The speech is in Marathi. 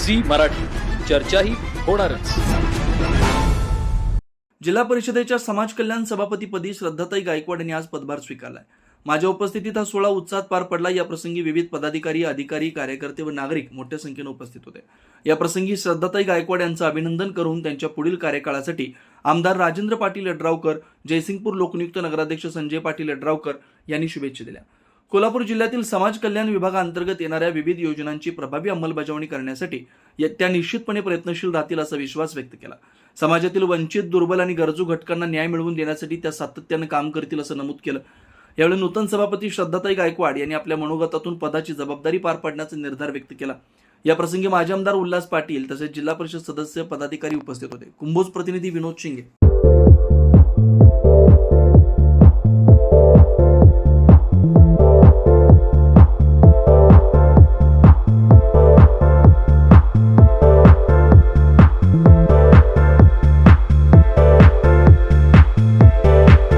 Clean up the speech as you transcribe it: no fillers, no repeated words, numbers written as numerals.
झी मराठी, चर्चा ही होणारच। जिल्हा परिषदेच्या समाज कल्याण सभापतीपदी श्रद्धाताई गायकवाड यांनी आज पदभार स्वीकारलाय। माझ्या उपस्थितीत हा सोहळा उत्साहात पार पडला। या प्रसंगी विविध पदाधिकारी, अधिकारी, कार्यकर्ते व नागरिक मोठ्या संख्येने उपस्थित होते। या प्रसंगी श्रद्धाताई गायकवाड यांचं अभिनंदन करून त्यांच्या पुढील कार्यकाळासाठी आमदार राजेंद्र पाटील यड्रावकर, जयसिंगपूर लोकनियुक्त नगराध्यक्ष संजय पाटील यड्रावकर यांनी शुभेच्छा दिल्या। कोल्हापूर जिल्ह्यातील समाज कल्याण विभागाअंतर्गत येणाऱ्या विविध योजनांची प्रभावी अंमलबजावणी करण्यासाठी त्या निश्चितपणे प्रयत्नशील राहतील असा विश्वास व्यक्त केला। समाजातील वंचित, दुर्बल आणि गरजू घटकांना न्याय मिळवून देण्यासाठी त्या सातत्याने काम करतील असं नमूद केलं। यावेळी नूतन सभापती श्रद्धाताई गायकवाड यांनी आपल्या मनोगतातून पदाची जबाबदारी पार पाडण्याचा निर्धार व्यक्त केला। या प्रसंगी माजी आमदार उल्हास पाटील तसेच जिल्हा परिषद सदस्य, पदाधिकारी उपस्थित होते। कुंभोज प्रतिनिधी विनोद शिंगे।